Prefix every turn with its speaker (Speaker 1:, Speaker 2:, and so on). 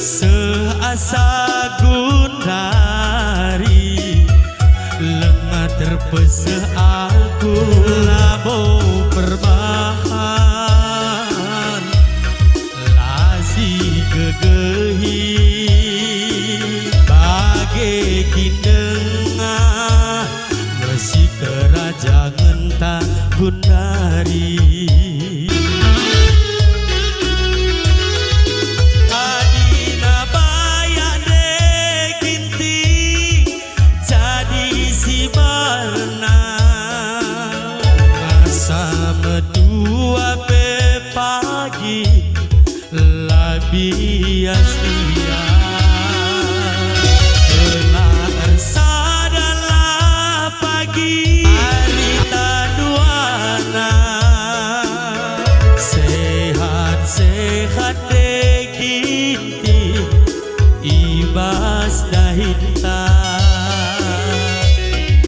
Speaker 1: seasa gunari lemah terpesah aku labo perbahan lasi kegehi bagai kindengah mesi kerajaan tak gunari. Dua pagi labias dia telah sadalah pagi harita duana sehat-sehat dekinti ibas dahinta